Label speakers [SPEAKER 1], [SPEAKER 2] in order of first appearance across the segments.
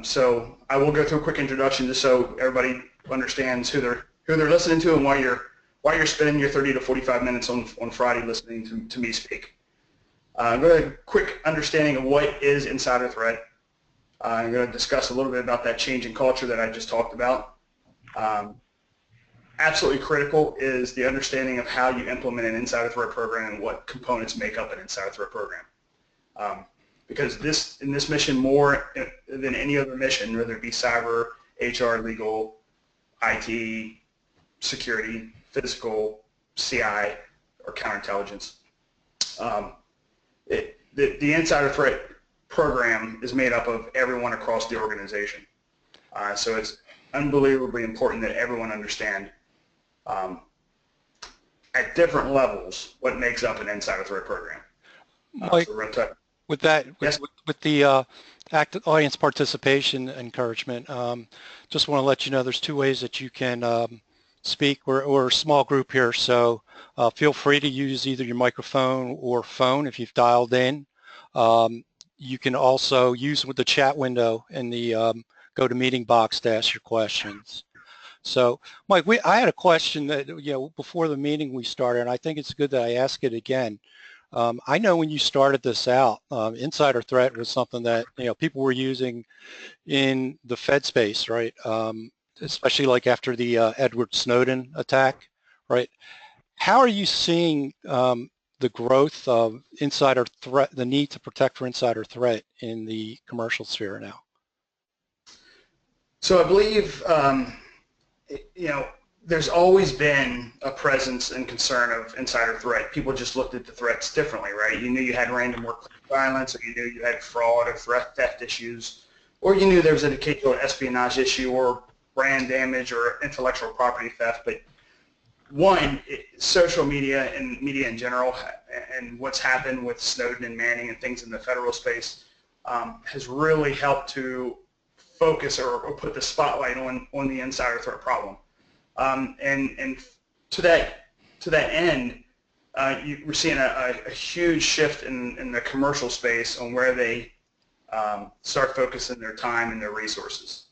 [SPEAKER 1] So I will go through a quick introduction just so everybody understands who they're listening to and why you're spending your 30 to 45 minutes on Friday listening to me speak. I'm going to quick understanding of what is insider threat. I'm going to discuss a little bit about that change in culture that I just talked about. Absolutely critical is the understanding of how you implement an insider threat program and what components make up an insider threat program. Because in this mission, more than any other mission, whether it be cyber, HR, legal, IT, security, physical, CI, or counterintelligence, the insider threat program is made up of everyone across the organization. So it's unbelievably important that everyone understand at different levels what makes up an insider threat program.
[SPEAKER 2] Mike, with that,
[SPEAKER 1] yes?
[SPEAKER 2] with the active audience participation encouragement, just want to let you know there's two ways that you can speak. We're a small group here, so feel free to use either your microphone or phone if you've dialed in. You can also use with the chat window in the GoToMeeting box to ask your questions. So, Mike, I had a question that, before the meeting we started, and I think it's good that I ask it again. I know when you started this out, insider threat was something that, people were using in the Fed space, right? Especially like after the Edward Snowden attack, right? How are you seeing the growth of insider threat, the need to protect for insider threat in the commercial sphere now?
[SPEAKER 1] So I believe, there's always been a presence and concern of insider threat. People just looked at the threats differently, right? You knew you had random workplace violence, or you knew you had fraud or theft issues, or you knew there was an occasional espionage issue or brand damage or intellectual property theft. But social media and media in general, and what's happened with Snowden and Manning and things in the federal space has really helped to focus or put the spotlight on the insider threat problem. And to that end, we're seeing a huge shift in the commercial space on where they start focusing their time and their resources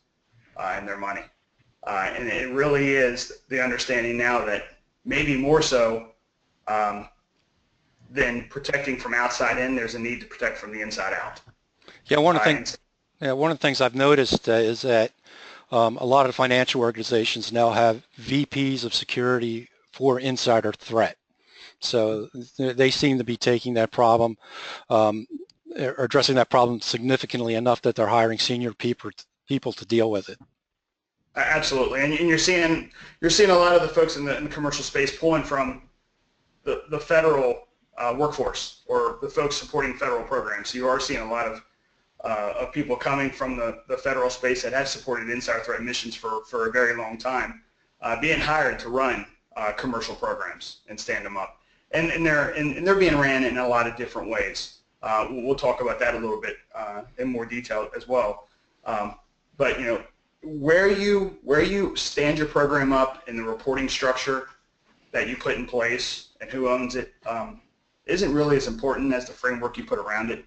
[SPEAKER 1] and their money. And it really is the understanding now that maybe more so than protecting from outside in, there's a need to protect from the inside out.
[SPEAKER 2] Yeah, one of the things I've noticed is that a lot of financial organizations now have VPs of security for insider threat. So they seem to be taking that problem, or addressing that problem significantly enough that they're hiring senior people to deal with it.
[SPEAKER 1] Absolutely, and you're seeing a lot of the folks in the commercial space pulling from the federal workforce or the folks supporting federal programs. So you are seeing a lot of people coming from the federal space that have supported insider threat missions for a very long time, being hired to run commercial programs and stand them up, and they're being ran in a lot of different ways. We'll talk about that a little bit in more detail as well. But where you stand your program up in the reporting structure that you put in place and who owns it isn't really as important as the framework you put around it.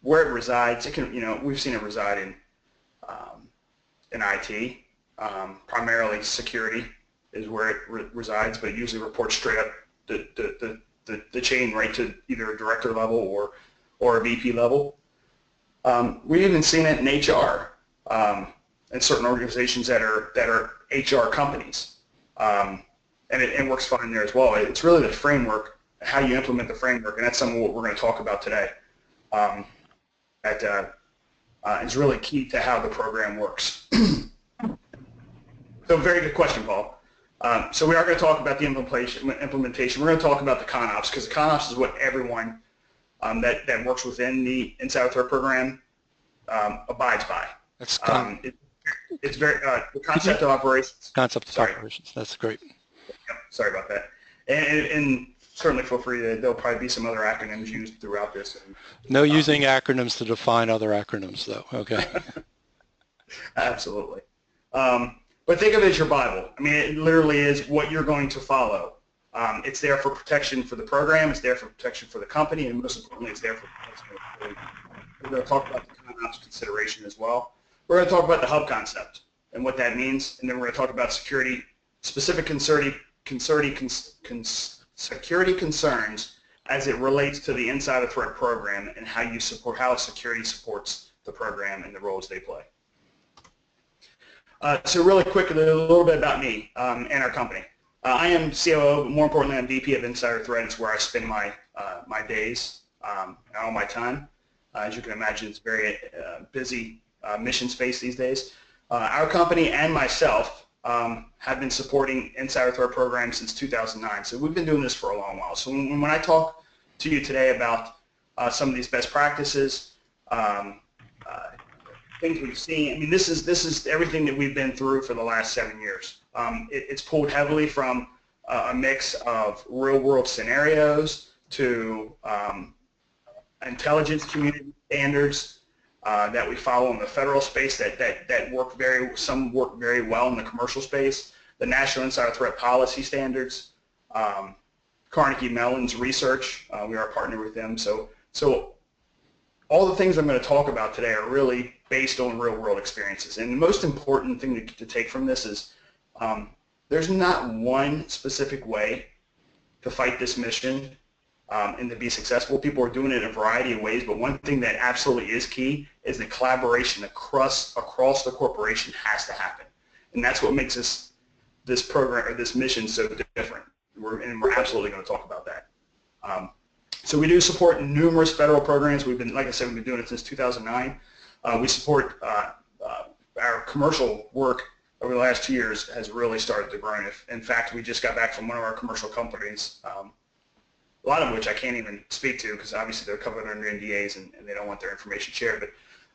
[SPEAKER 1] Where it resides, it can, we've seen it reside in IT. Primarily security is where it resides, but it usually reports straight up the chain right to either a director level or a VP level. We've even seen it in HR in certain organizations that are HR companies, and it works fine there as well. It's really the framework, how you implement the framework, and that's some of what we're going to talk about today. That is really key to how the program works. So very good question, Paul. So we are going to talk about the implementation. We're going to talk about the ConOps, because the ConOps is what everyone that works within the insider threat program abides by.
[SPEAKER 2] It's
[SPEAKER 1] very the concept of operations.
[SPEAKER 2] Operations. That's great.
[SPEAKER 1] Yep, sorry about that. And certainly feel free to, there'll probably be some other acronyms used throughout this.
[SPEAKER 2] No using acronyms to define other acronyms, though. Okay.
[SPEAKER 1] Absolutely. But think of it as your Bible. I mean, it literally is what you're going to follow. It's there for protection for the program, it's there for protection for the company, and most importantly, it's there for protection of the employee. We're going to talk about the consideration as well. We're going to talk about the hub concept and what that means, and then we're going to talk about specific security concerns as it relates to the insider threat program and how security supports the program and the roles they play. So really quickly, a little bit about me and our company. I am COO, but more importantly, I'm VP of Insider Threat. It's where I spend my days and all my time. As you can imagine, it's a very busy mission space these days. Our company and myself have been supporting insider threat programs since 2009. So we've been doing this for a long while. So when I talk to you today about some of these best practices, things we've seen, I mean, this is everything that we've been through for the last 7 years. It's pulled heavily from a mix of real-world scenarios to intelligence community standards that we follow in the federal space some work very well in the commercial space, the National Insider Threat Policy Standards, Carnegie Mellon's research, we are a partner with them. So all the things I'm going to talk about today are really based on real-world experiences. And the most important thing to take from this is there's not one specific way to fight this mission and to be successful. People are doing it in a variety of ways, but one thing that absolutely is key is the collaboration across the corporation has to happen. And that's what makes this program or this mission so different. We're absolutely going to talk about that. So we do support numerous federal programs. Like I said, we've been doing it since 2009. We support our commercial work over the last 2 years has really started to grow. In fact, we just got back from one of our commercial companies, a lot of which I can't even speak to because obviously they're covered under NDAs and they don't want their information shared. But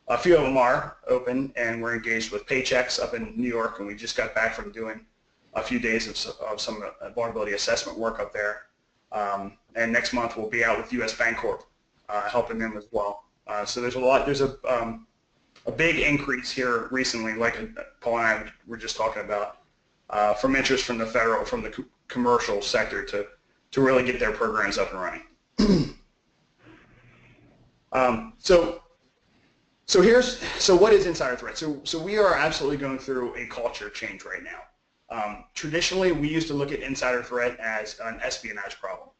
[SPEAKER 1] a few of them are open, and we're engaged with Paychex up in New York, and we just got back from doing a few days of some vulnerability assessment work up there. And next month we'll be out with U.S. Bancorp, helping them as well. So there's a big increase here recently, like Paul and I were just talking about, from interest from the commercial sector to really get their programs up and running. So what is insider threat? So we are absolutely going through a culture change right now. Traditionally, we used to look at insider threat as an espionage problem.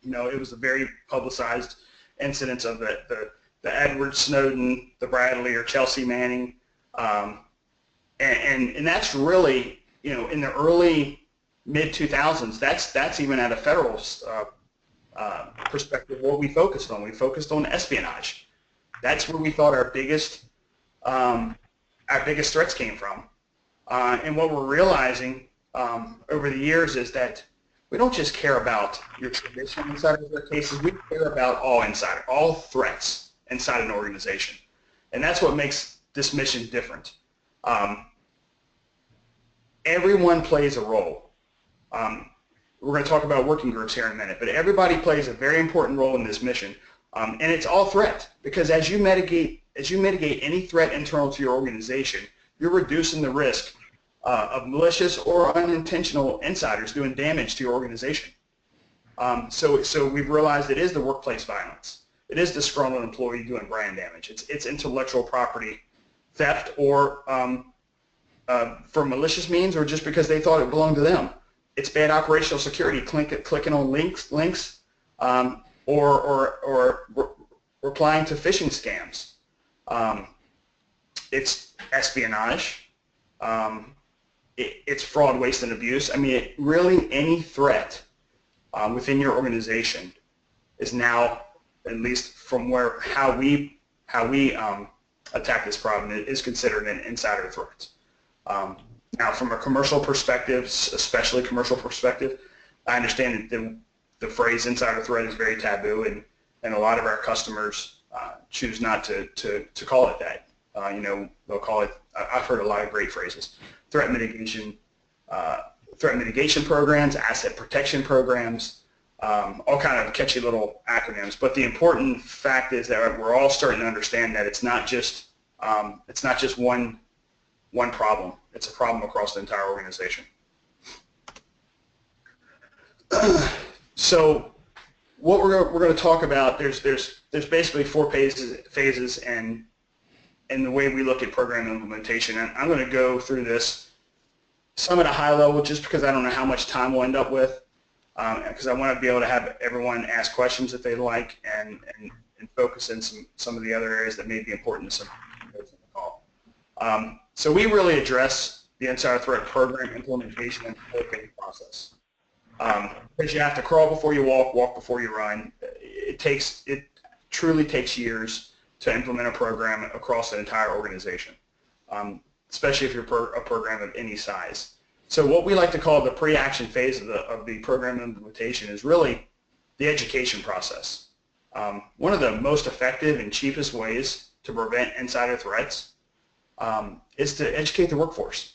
[SPEAKER 1] You know, it was a very publicized incidents of the Edward Snowden, the Bradley or Chelsea Manning, and that's really, you know, in the early mid-2000s, that's even at a federal perspective what we focused on. We focused on espionage. That's where we thought our biggest threats came from. And what we're realizing over the years is that we don't just care about your traditional insider threat cases. We care about all threats inside an organization. And that's what makes this mission different. Everyone plays a role. We're going to talk about working groups here in a minute, but everybody plays a very important role in this mission. And it's all threat, because as you mitigate any threat internal to your organization, you're reducing the risk of malicious or unintentional insiders doing damage to your organization. So we've realized it is the workplace violence. It is disgruntled employee doing brand damage. It's intellectual property theft, or for malicious means, or just because they thought it belonged to them. It's bad operational security, clicking on links, or replying to phishing scams. It's espionage. It's fraud, waste, and abuse. I mean, really any threat within your organization is now, at least from how we attack this problem, it is considered an insider threat. Now, from a commercial perspective, especially commercial perspective, I understand that the phrase insider threat is very taboo, and a lot of our customers choose not to call it that. You know, they'll call it, I've heard a lot of great phrases, threat mitigation programs, asset protection programs, all kind of catchy little acronyms. But the important fact is that we're all starting to understand that it's not just one problem. It's a problem across the entire organization. So what we're going to talk about, there's basically four phases, and and the way we look at program implementation. And I'm going to go through this some at a high level just because I don't know how much time we'll end up with, because I want to be able to have everyone ask questions if they like and focus in some of the other areas that may be important to some folks on the call. So we really address the insider threat program implementation and deployment process. Because you have to crawl before you walk, walk before you run. It truly takes years to implement a program across an entire organization, especially if you're a program of any size. So what we like to call the pre-action phase of the program implementation is really the education process. One of the most effective and cheapest ways to prevent insider threats is to educate the workforce.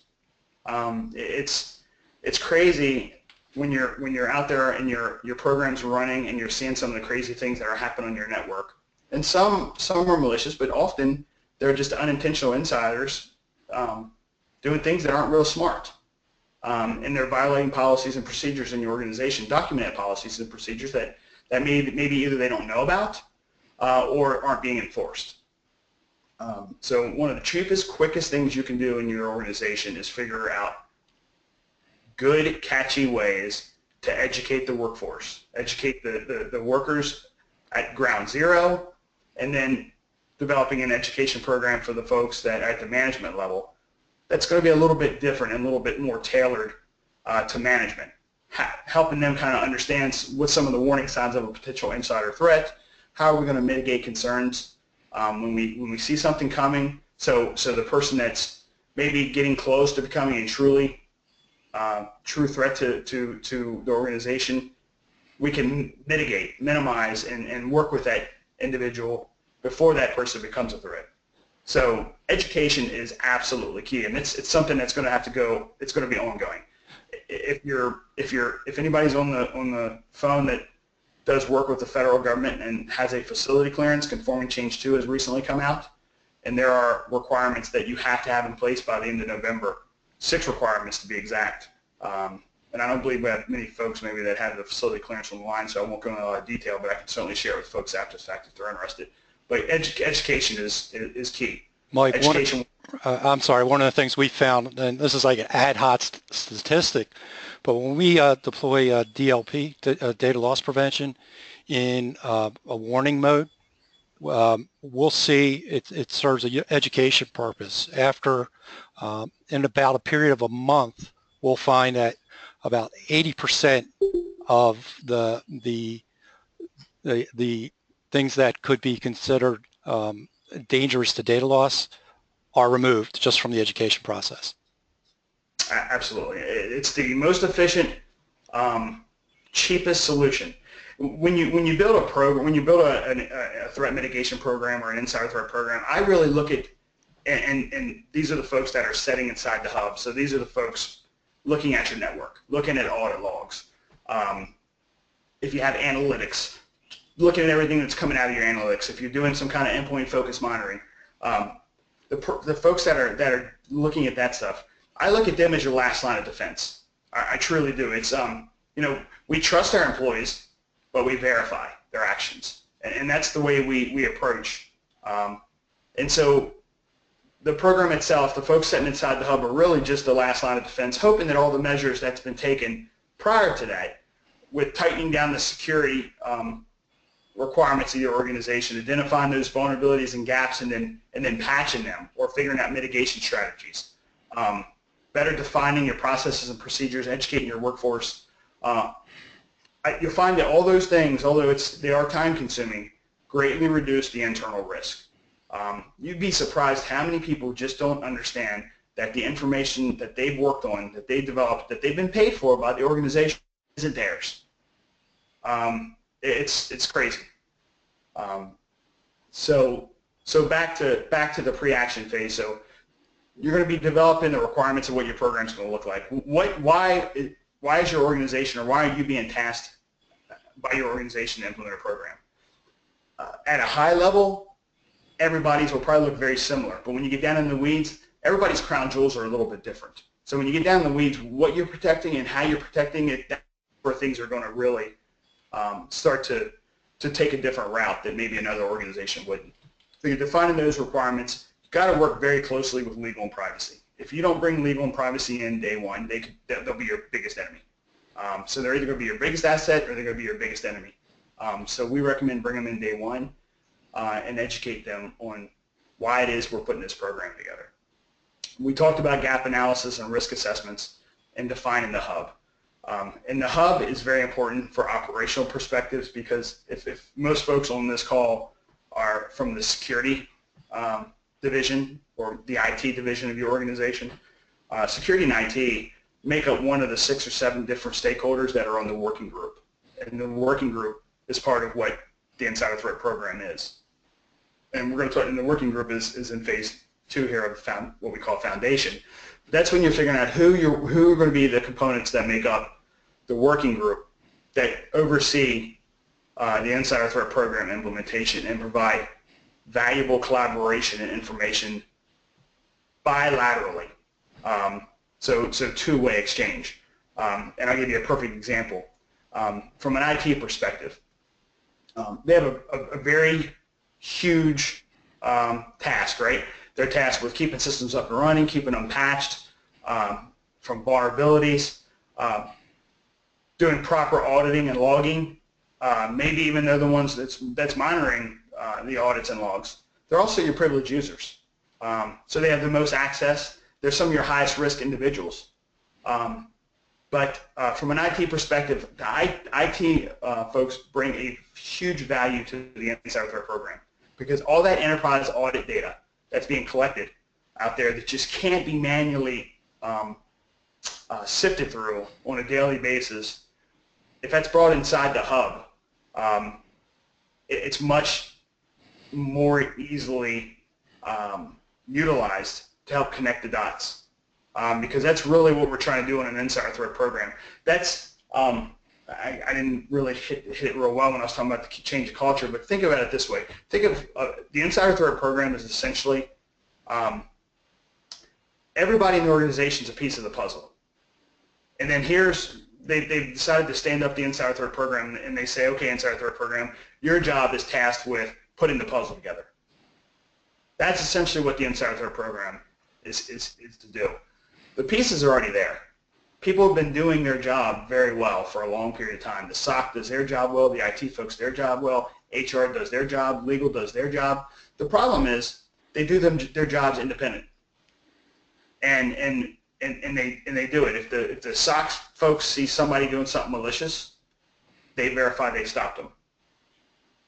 [SPEAKER 1] It's crazy when you're out there and your program's running and you're seeing some of the crazy things that are happening on your network. And some are malicious, but often they're just unintentional insiders doing things that aren't real smart. And they're violating policies and procedures in your organization, documented policies and procedures that maybe either they don't know about or aren't being enforced. So one of the cheapest, quickest things you can do in your organization is figure out good, catchy ways to educate the workforce, educate the workers at ground zero, and then developing an education program for the folks that are at the management level that's going to be a little bit different and a little bit more tailored to management, helping them kind of understand what some of the warning signs of a potential insider threat, how are we going to mitigate concerns when we see something coming, so the person that's maybe getting close to becoming a true threat to the organization, we can mitigate, minimize, and work with that individual before that person becomes a threat. So education is absolutely key, and it's something that's going to have to go. It's going to be ongoing. If anybody's on the phone that does work with the federal government and has a facility clearance, Conforming Change 2 has recently come out, and there are requirements that you have to have in place by the end of November, 6 requirements to be exact. And I don't believe we have many folks maybe that have the facility clearance on the line, so I won't go into a lot of detail, but I can certainly share it with folks after the fact if they're interested. But education is key.
[SPEAKER 2] Mike,
[SPEAKER 1] education.
[SPEAKER 2] I'm sorry, one of the things we found, and this is like an ad hoc statistic, but when we deploy DLP, data loss prevention, in a warning mode, we'll see it serves an education purpose. After, in about a period of a month, we'll find that about 80% of the things that could be considered dangerous to data loss are removed just from the education process.
[SPEAKER 1] Absolutely. It's the most efficient, cheapest solution. When you build a program, when you build a threat mitigation program or an insider threat program, I really look at, and these are the folks that are setting inside the hub. So these are the folks looking at your network, looking at audit logs. If you have analytics, looking at everything that's coming out of your analytics. If you're doing some kind of endpoint focused monitoring, the folks that are looking at that stuff, I look at them as your last line of defense. I truly do. It's we trust our employees, but we verify their actions, and that's the way we approach. And so the program itself, the folks sitting inside the hub are really just the last line of defense, hoping that all the measures that's been taken prior to that, with tightening down the security requirements of your organization, identifying those vulnerabilities and gaps, and then patching them or figuring out mitigation strategies. Better defining your processes and procedures, educating your workforce. You'll find that all those things, although they are time-consuming, greatly reduce the internal risk. You'd be surprised how many people just don't understand that the information that they've worked on, that they developed, that they've been paid for by the organization isn't theirs. It's crazy. So back to the pre-action phase. So you're going to be developing the requirements of what your program is going to look like. Why is your organization, or why are you being tasked by your organization to implement a program? At a high level, everybody's will probably look very similar, but when you get down in the weeds, everybody's crown jewels are a little bit different. So when you get down in the weeds, what you're protecting and how you're protecting it, that's where things are going to really start to take a different route that maybe another organization wouldn't. So you're defining those requirements, got to work very closely with legal and privacy. If you don't bring legal and privacy in day one, they'll be your biggest enemy. So they're either going to be your biggest asset or they're going to be your biggest enemy. So we recommend bring them in day one and educate them on why it is we're putting this program together. We talked about gap analysis and risk assessments and defining the hub. And the hub is very important for operational perspectives because if most folks on this call are from the security division or the IT division of your organization, security and IT make up one of the 6 or 7 different stakeholders that are on the working group. And the working group is part of what the Insider Threat Program is. And we're going to talk, and the working group is in phase 2 here of what we call foundation. That's when you're figuring out who are going to be the components that make up the working group that oversee the Insider Threat Program implementation and provide valuable collaboration and information bilaterally. So two-way exchange. And I'll give you a perfect example. From an IT perspective, they have a very huge task, right? They're tasked with keeping systems up and running, keeping them patched from vulnerabilities, doing proper auditing and logging. Maybe even they're the ones that's monitoring the audits and logs. They're also your privileged users. So they have the most access. They're some of your highest risk individuals. But from an IT perspective, the IT folks bring a huge value to the Insider Threat Program because all that enterprise audit data that's being collected out there that just can't be manually sifted through on a daily basis, if that's brought inside the hub, it's much more easily utilized to help connect the dots. Because that's really what we're trying to do in an Insider Threat Program. That's I didn't really hit it real well when I was talking about the change of culture, but think about it this way. Think of the Insider Threat Program as essentially everybody in the organization is a piece of the puzzle. And then they've decided to stand up the Insider Threat Program, and they say, okay, Insider Threat Program, your job is tasked with putting the puzzle together. That's essentially what the Insider Threat Program is to do. The pieces are already there. People have been doing their job very well for a long period of time. The SOC does their job well, the IT folks their job well, HR does their job, legal does their job. The problem is they do their jobs independent. And they do it. If the SOC folks see somebody doing something malicious, they verify they stopped them.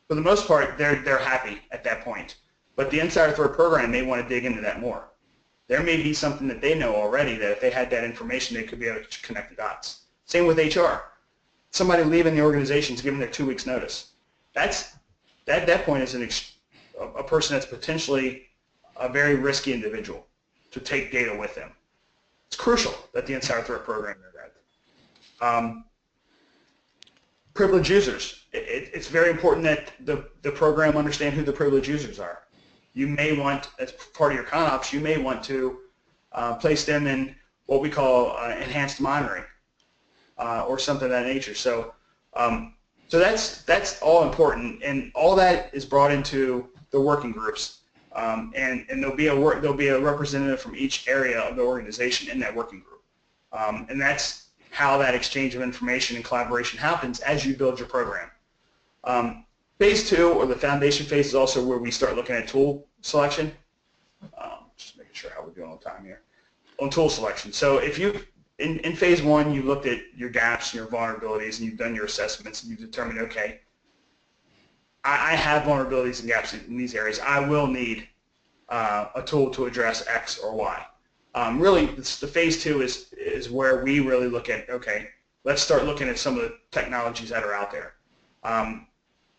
[SPEAKER 1] For the most part, they're happy at that point. But the Insider Threat Program may want to dig into that more. There may be something that they know already that if they had that information, they could be able to connect the dots. Same with HR. Somebody leaving the organization is given their 2 weeks notice. At that point is a person that's potentially a very risky individual to take data with them. It's crucial that the Insider Threat Program does that. Privileged users. It's very important that the program understand who the privileged users are. You may want, as part of your ConOps, you may want to place them in what we call enhanced monitoring or something of that nature. So that's all important, and all that is brought into the working groups, and there'll be a representative from each area of the organization in that working group, and that's how that exchange of information and collaboration happens as you build your program. Phase 2, or the foundation phase, is also where we start looking at tool selection. Just making sure how we're doing on time here. On tool selection. So if in phase 1, you looked at your gaps and your vulnerabilities, and you've done your assessments, and you've determined, okay, I have vulnerabilities and gaps in these areas. I will need a tool to address X or Y. Really, the phase 2 is where we really look at, okay, let's start looking at some of the technologies that are out there.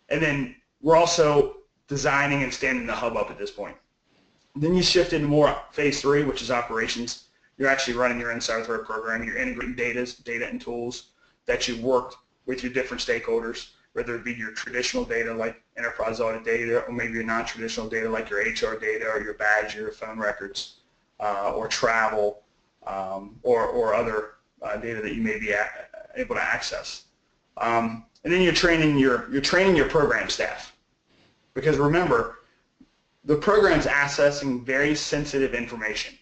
[SPEAKER 1] And then we're also designing and standing the hub up at this point. Then you shift into more phase 3, which is operations. You're actually running your Insider Threat Program. You're integrating data and tools that you've worked with your different stakeholders, whether it be your traditional data like enterprise audit data, or maybe your non-traditional data like your HR data or your badge, your phone records, or travel, or other data that you may be able to access. And then you're training your program staff, because remember, the program's accessing very sensitive information,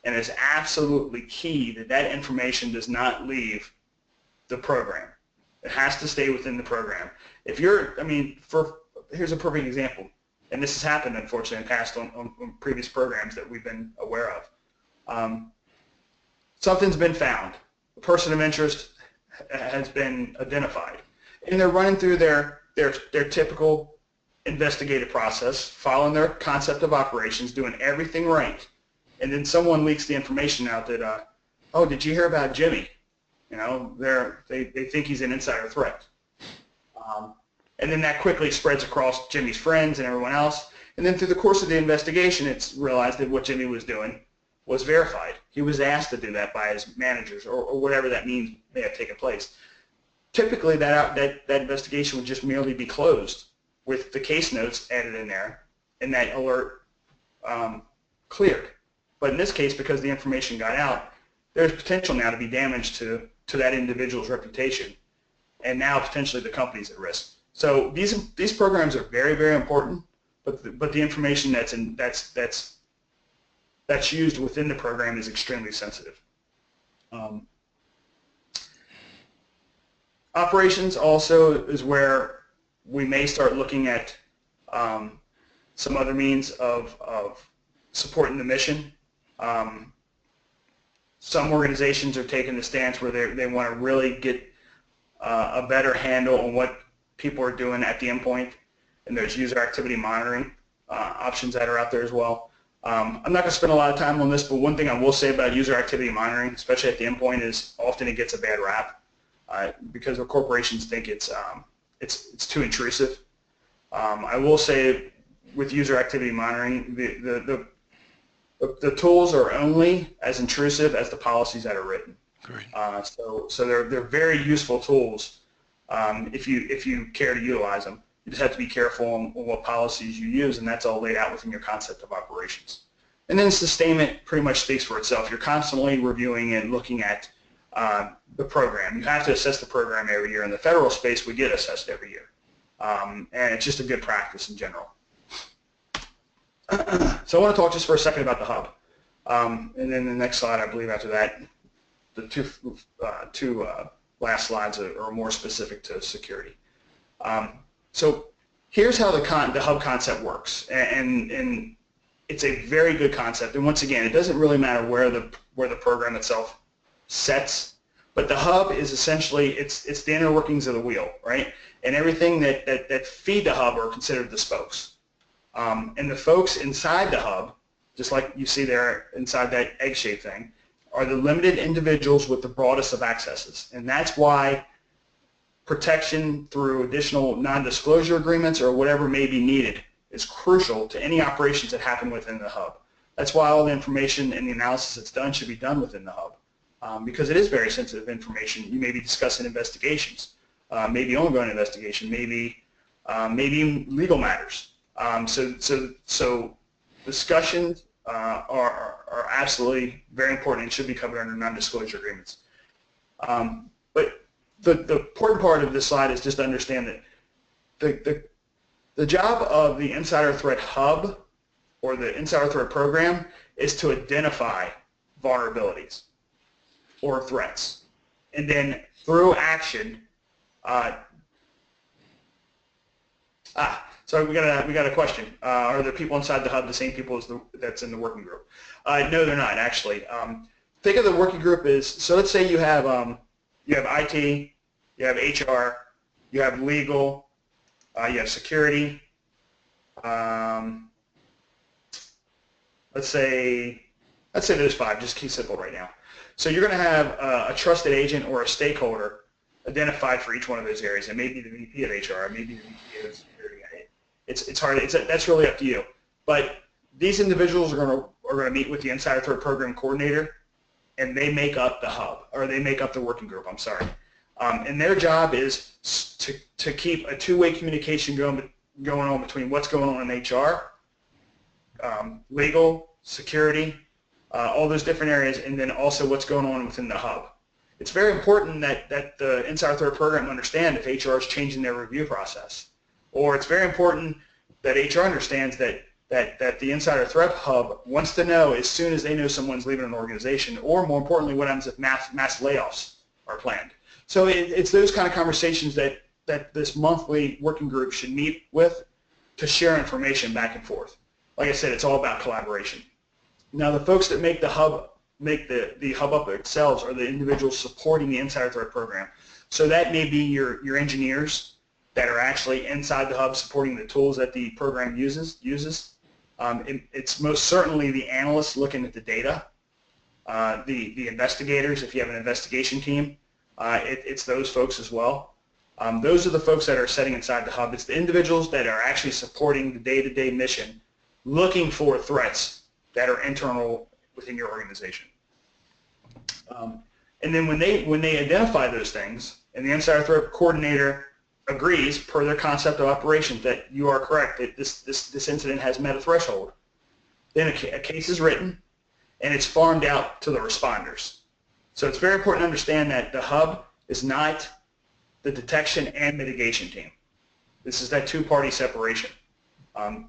[SPEAKER 1] and it's absolutely key that that information does not leave the program. It has to stay within the program. If you're, here's a perfect example, and this has happened, unfortunately, in the past on previous programs that we've been aware of. Something's been found. A person of interest has been identified, and they're running through their typical investigative process, following their concept of operations, doing everything right, and then someone leaks the information out that, oh, did you hear about Jimmy? You know, they think he's an insider threat. And then that quickly spreads across Jimmy's friends and everyone else. And then through the course of the investigation, it's realized that what Jimmy was doing was verified. He was asked to do that by his managers or whatever that means may have taken place. Typically, that investigation would just merely be closed with the case notes added in there and that alert cleared. But in this case, because the information got out, there's potential now to be damage to that individual's reputation, and now potentially the company's at risk. So these programs are very, very important, but the information that's used within the program is extremely sensitive. Operations also is where we may start looking at some other means of supporting the mission. Some organizations are taking the stance where they want to really get a better handle on what people are doing at the endpoint, and there's user activity monitoring options that are out there as well. I'm not going to spend a lot of time on this, but one thing I will say about user activity monitoring, especially at the endpoint, is often it gets a bad rap because the corporations think it's too intrusive. I will say with user activity monitoring, the tools are only as intrusive as the policies that are written.
[SPEAKER 2] Great.
[SPEAKER 1] So they're very useful tools if you care to utilize them. You just have to be careful on what policies you use, and that's all laid out within your concept of operations. And then sustainment pretty much speaks for itself. You're constantly reviewing and looking at the program. You have to assess the program every year. In the federal space, we get assessed every year. And it's just a good practice in general. So I want to talk just for a second about the hub. And then the next slide, I believe after that, the two last slides are more specific to security. So here's how the hub concept works. And it's a very good concept. And once again, it doesn't really matter where the program itself sets, but the hub is essentially, it's the inner workings of the wheel, right? And everything that feed the hub are considered the spokes. And the folks inside the hub, just like you see there inside that egg-shaped thing, are the limited individuals with the broadest of accesses. And that's why protection through additional non-disclosure agreements or whatever may be needed is crucial to any operations that happen within the hub. That's why all the information and the analysis that's done should be done within the hub, because it is very sensitive information. You may be discussing investigations, maybe ongoing investigation, maybe legal matters. So discussions are absolutely very important and should be covered under non-disclosure agreements. But the important part of this slide is just to understand that the job of the Insider Threat Hub or the Insider Threat Program is to identify vulnerabilities or threats, and then through action. So we got a question. Are the people inside the hub the same people as that's in the working group? No, they're not actually. Think of the working group as, so let's say you have IT, you have HR, you have legal, you have security. Let's say there's 5. Just keep simple right now. So you're going to have a trusted agent or a stakeholder identified for each one of those areas. It may be the VP of HR, it may be the VP of security. It's hard. That's really up to you. But these individuals are going to meet with the Insider Threat Program coordinator, and they make up the hub, or they make up the working group. I'm sorry. And their job is to keep a two-way communication going on between what's going on in HR, legal, security, all those different areas, and then also what's going on within the hub. It's very important that the Insider Threat Program understand if HR is changing their review process. Or it's very important that HR understands that that the Insider Threat Hub wants to know as soon as they know someone's leaving an organization, or more importantly, what happens if mass layoffs are planned. So it's those kind of conversations that this monthly working group should meet with to share information back and forth. Like I said, it's all about collaboration. Now, the folks that make the hub up themselves are the individuals supporting the Insider Threat Program. So that may be your engineers that are actually inside the hub supporting the tools that the program uses. It's most certainly the analysts looking at the data, the investigators, if you have an investigation team, it's those folks as well. Those are the folks that are sitting inside the hub. It's the individuals that are actually supporting the day-to-day mission, looking for threats that are internal within your organization. And then when they identify those things, and the Insider Threat Coordinator agrees, per their concept of operations, that you are correct, that this incident has met a threshold, then a case is written, and it's farmed out to the responders. So it's very important to understand that the hub is not the detection and mitigation team. This is that two-party separation.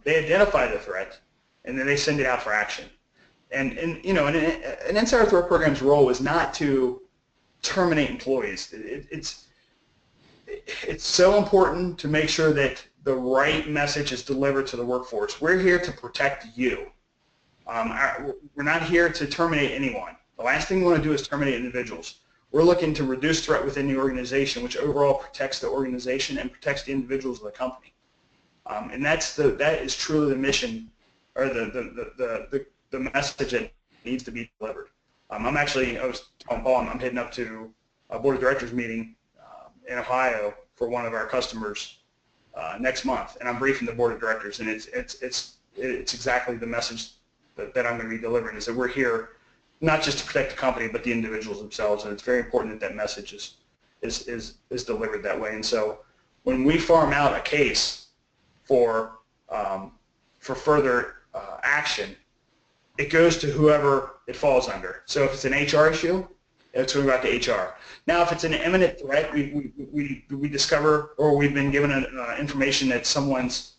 [SPEAKER 1] They identify the threat, and then they send it out for action. And you know, an Insider Threat Program's role is not to terminate employees. It's so important to make sure that the right message is delivered to the workforce. We're here to protect you. We're not here to terminate anyone. The last thing we want to do is terminate individuals. We're looking to reduce threat within the organization, which overall protects the organization and protects the individuals of the company. And that is truly the mission, or the message that needs to be delivered. I was telling Paul, I'm heading up to a board of directors meeting in Ohio for one of our customers next month, and I'm briefing the board of directors, and it's exactly the message that I'm going to be delivering, is that we're here not just to protect the company, but the individuals themselves, and it's very important that that message is delivered that way. And so when we farm out a case for further action, it goes to whoever it falls under. So if it's an HR issue, it's going to go out to HR. Now, if it's an imminent threat, we discover, or we've been given information that someone's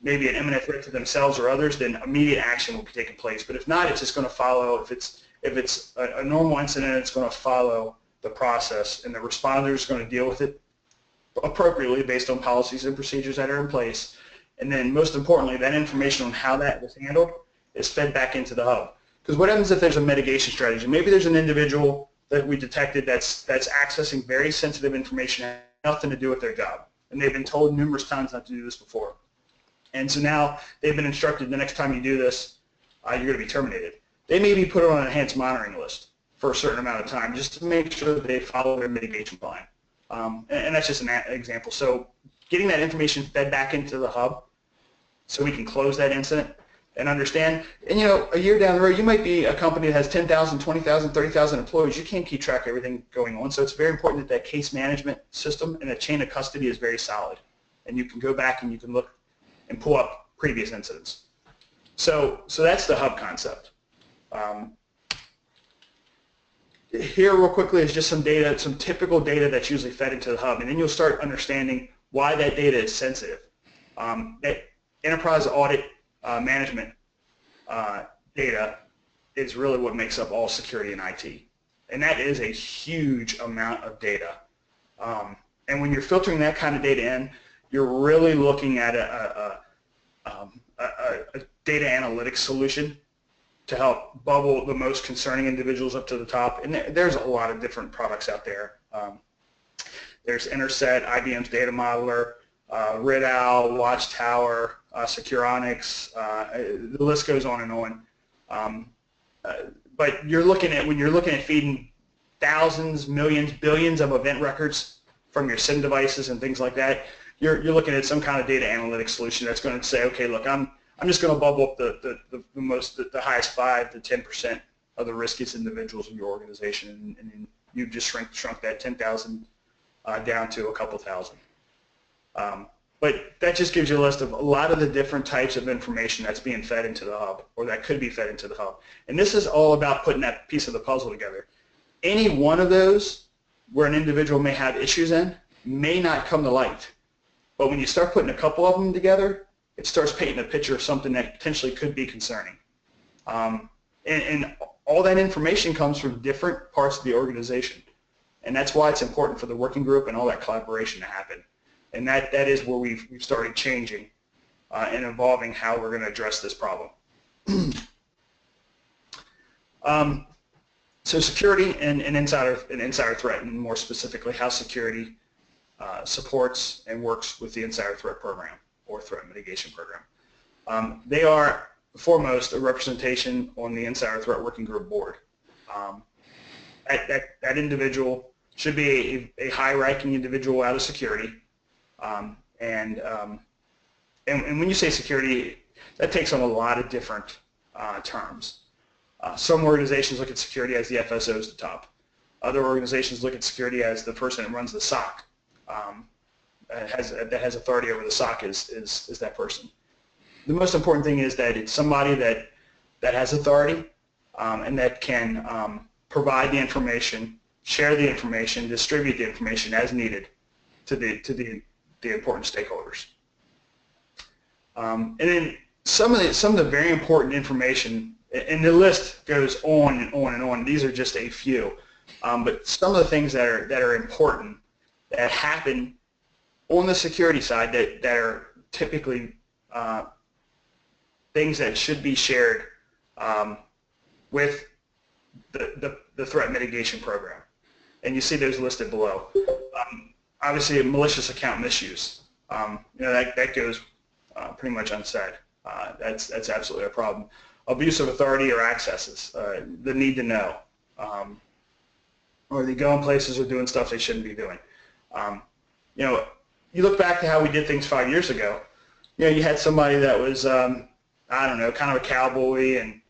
[SPEAKER 1] maybe an imminent threat to themselves or others, then immediate action will be taking place. But if not, it's just going to follow. If it's a normal incident, it's going to follow the process, and the responder is going to deal with it appropriately based on policies and procedures that are in place. And then, most importantly, that information on how that was handled is fed back into the hub. Because what happens if there's a mitigation strategy? Maybe there's an individual that we detected that's accessing very sensitive information that has nothing to do with their job, and they've been told numerous times not to do this before. And so now they've been instructed, the next time you do this, you're going to be terminated. They may be put on an enhanced monitoring list for a certain amount of time just to make sure that they follow their mitigation plan. And that's just an example. So getting that information fed back into the hub so we can close that incident and understand. And, you know, a year down the road, you might be a company that has 10,000, 20,000, 30,000 employees. You can't keep track of everything going on. So it's very important that that case management system and that chain of custody is very solid. And you can go back and you can look and pull up previous incidents. So that's the hub concept. Here, real quickly, is just some data, some typical data that's usually fed into the hub, and then you'll start understanding why that data is sensitive. That enterprise audit management data is really what makes up all security in IT, and that is a huge amount of data. And when you're filtering that kind of data in, you're really looking at a data analytics solution to help bubble the most concerning individuals up to the top. And there's a lot of different products out there. There's Interset, IBM's Data Modeler, RedOwl, Watchtower, Securonics, the list goes on and on. But when you're looking at feeding thousands, millions, billions of event records from your SIM devices and things like that, you're looking at some kind of data analytics solution that's going to say, okay, look, I'm just going to bubble up the highest 5 to 10% of the riskiest individuals in your organization, and you've just shrunk that 10,000 down to a couple thousand. But that just gives you a list of a lot of the different types of information that's being fed into the hub, or that could be fed into the hub. And this is all about putting that piece of the puzzle together. Any one of those where an individual may have issues in may not come to light. But when you start putting a couple of them together, it starts painting a picture of something that potentially could be concerning. And all that information comes from different parts of the organization. And that's why it's important for the working group and all that collaboration to happen. And that is where we've started changing and evolving how we're going to address this problem. So security and insider threat, and more specifically how security supports and works with the insider threat program or threat mitigation program. They are foremost a representation on the insider threat working group board. That individual should be a high-ranking individual out of security, and when you say security, that takes on a lot of different terms. Some organizations look at security as the FSO is the top. Other organizations look at security as the person that runs the SOC, that has authority over the SOC is that person. The most important thing is that it's somebody that has authority and that can provide the information, share the information, distribute the information as needed to the important stakeholders. And then some of the very important information, and the list goes on and on and on. These are just a few, but some of the things that are important that happen on the security side that are typically things that should be shared with the threat mitigation program, and you see those listed below. Obviously, malicious account misuse. That goes pretty much unsaid. That's absolutely a problem. Abuse of authority or accesses, the need to know, or they go in places or doing stuff they shouldn't be doing. You look back to how we did things 5 years ago. You had somebody that was, I don't know, kind of a cowboy and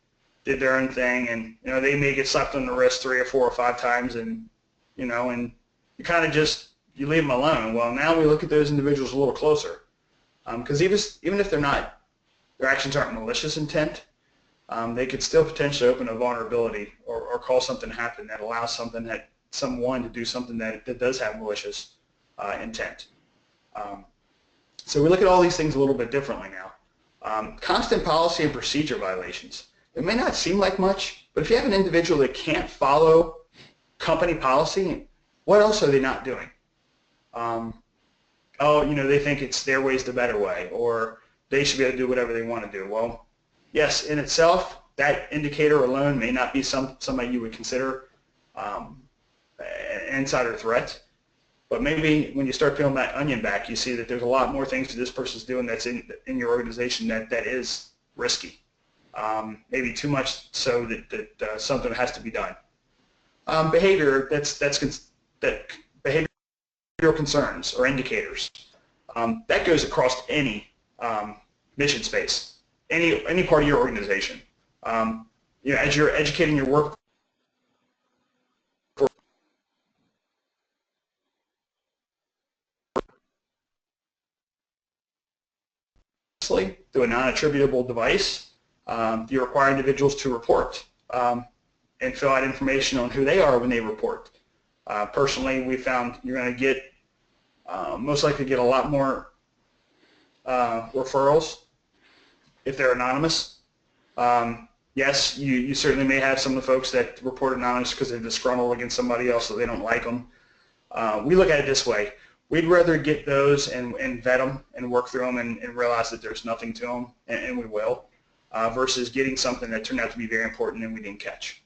[SPEAKER 1] did their own thing, and they may get slapped on the wrist 3 or 4 or 5 times, and and you kind of just leave them alone. Well, now we look at those individuals a little closer, because even if their actions aren't malicious intent, they could still potentially open a vulnerability or cause something to happen that allows someone to do something that does have malicious intent. So we look at all these things a little bit differently now. Constant policy and procedure violations. It may not seem like much, but if you have an individual that can't follow company policy, what else are they not doing? They think it's their way's the better way, or they should be able to do whatever they want to do. Well, yes, in itself, that indicator alone may not be somebody you would consider an insider threat, but maybe when you start peeling that onion back, you see that there's a lot more things that this person's doing that's in your organization that is risky. Maybe too much so that something has to be done. Behavior that behavioral concerns or indicators. That goes across any mission space, any part of your organization. As you're educating your workforce, through a non-attributable device, you require individuals to report and fill out information on who they are when they report. Personally, we found you're going to most likely get a lot more referrals if they're anonymous. Yes, you certainly may have some of the folks that report anonymous because they're disgruntled against somebody else, so they don't like them. We look at it this way. We'd rather get those and vet them and work through them and realize that there's nothing to them, and we will, versus getting something that turned out to be very important and we didn't catch,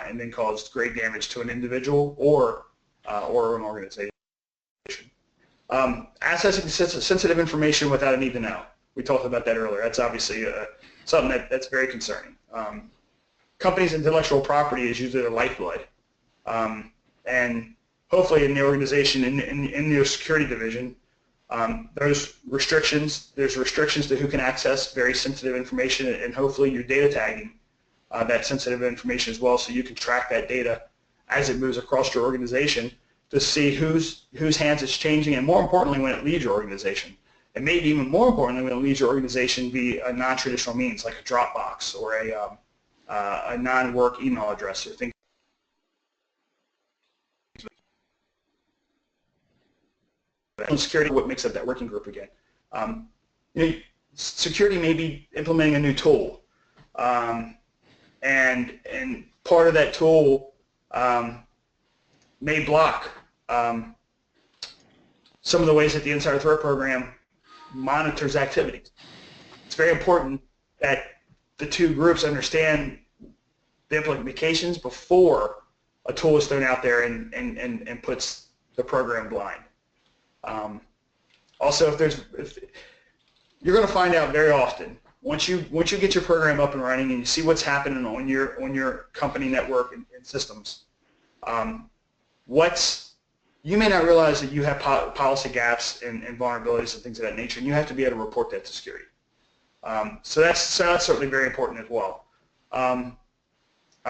[SPEAKER 1] and then caused great damage to an individual or an organization. Accessing sensitive information without a need to know. We talked about that earlier. That's obviously something that's very concerning. Companies' intellectual property is usually their lifeblood, and hopefully in the organization, in your security division, there's restrictions to who can access very sensitive information, and hopefully you're data tagging that sensitive information as well, so you can track that data as it moves across your organization to see whose hands it's changing, and more importantly, when it leaves your organization. And maybe even more importantly, when it leaves your organization, be a non-traditional means like a Dropbox or a non-work email address or things. Security, what makes up that working group again. security may be implementing a new tool, and part of that tool may block some of the ways that the insider threat program monitors activities. It's very important that the two groups understand the implications before a tool is thrown out there and puts the program blind. Also, if you're going to find out very often once you get your program up and running and you see what's happening on your company network and systems, you may not realize that you have policy gaps and vulnerabilities and things of that nature, and you have to be able to report that to security. So that's certainly very important as well. I'm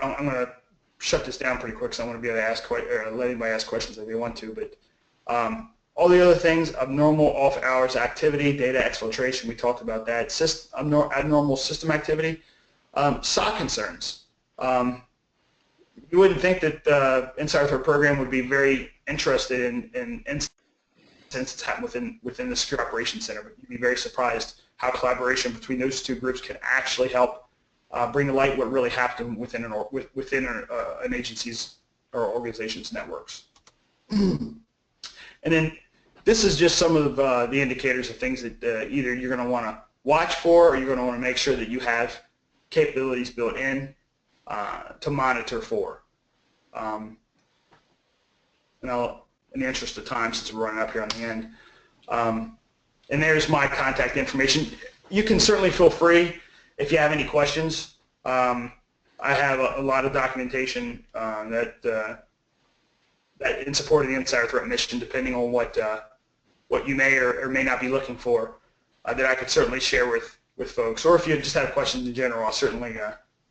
[SPEAKER 1] going to shut this down pretty quick, so I want to be able to ask or let anybody ask questions if they want to. But all the other things, abnormal off-hours activity, data exfiltration, we talked about that. Abnormal system activity, SOC concerns. You wouldn't think that the insider threat program would be very interested in incidents happen within the secure operations center, but you'd be very surprised how collaboration between those two groups can actually help bring to light what really happened within an agency's or organization's networks. And then this is just some of the indicators of things that either you're going to want to watch for, or you're going to want to make sure that you have capabilities built in to monitor for. And in the interest of time, since we're running up here on the end, and there's my contact information. You can certainly feel free if you have any questions. I have a lot of documentation that in support of the insider threat mission, depending on what you may or may not be looking for, that I could certainly share with folks. Or if you just have questions in general, I'll certainly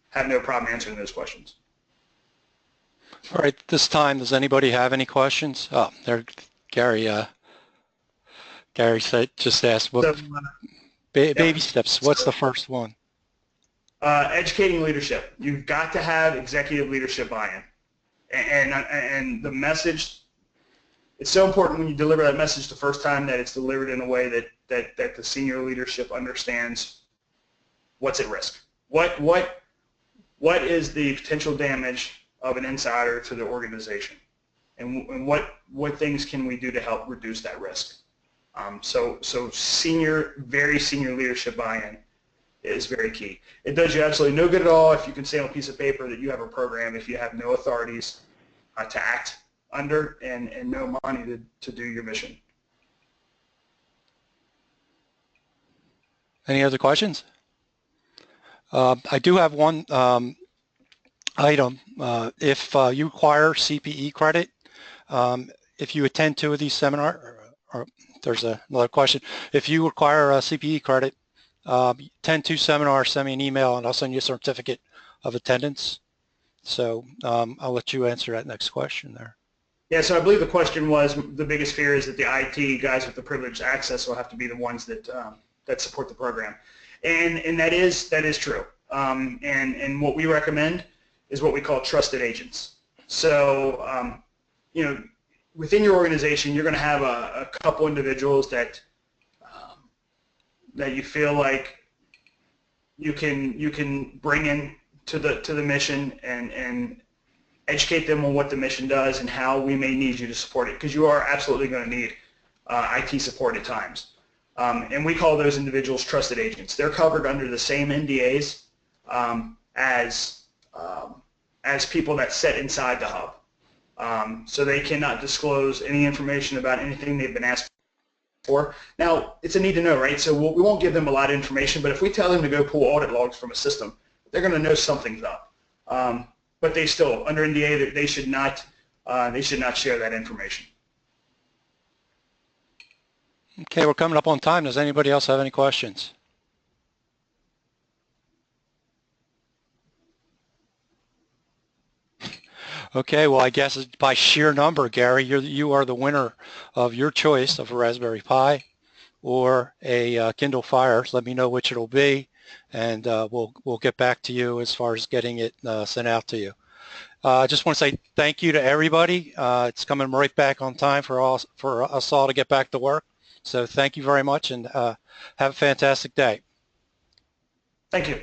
[SPEAKER 1] have no problem answering those questions.
[SPEAKER 2] All right, this time, does anybody have any questions? Oh, there, Gary. Gary just asked, what baby steps? What's the first one?
[SPEAKER 1] Educating leadership. You've got to have executive leadership buy-in, and the message. It's so important when you deliver that message the first time that it's delivered in a way that the senior leadership understands what's at risk. What is the potential damage of an insider to the organization, and what things can we do to help reduce that risk? So very senior leadership buy-in is very key. It does you absolutely no good at all if you can say on a piece of paper that you have a program if you have no authorities to act under and no money to do your mission.
[SPEAKER 2] Any other questions? I do have one item. If you require CPE credit, if you attend 2 of these seminars, or there's another question. If you require a CPE credit, attend 2 seminars, send me an email, and I'll send you a certificate of attendance. So I'll let you answer that next question there.
[SPEAKER 1] Yeah, so I believe the question was, the biggest fear is that the IT guys with the privileged access will have to be the ones that that support the program, and that is true. And what we recommend is what we call trusted agents. So within your organization, you're going to have a couple individuals that you feel like you can bring in to the mission and educate them on what the mission does and how we may need you to support it, because you are absolutely going to need IT support at times. And we call those individuals trusted agents. They're covered under the same NDAs as people that sit inside the hub. So they cannot disclose any information about anything they've been asked for. Now, it's a need to know, right? So we won't give them a lot of information, but if we tell them to go pull audit logs from a system, they're going to know something's up. But they still, under NDA, they should not share that information.
[SPEAKER 2] Okay, we're coming up on time. Does anybody else have any questions? Okay, well, I guess by sheer number, Gary, you are the winner of your choice of a Raspberry Pi or a Kindle Fire. So let me know which it'll be, and we'll get back to you as far as getting it sent out to you. I just want to say thank you to everybody. It's coming right back on time for us all to get back to work. So thank you very much, and have a fantastic day.
[SPEAKER 1] Thank you.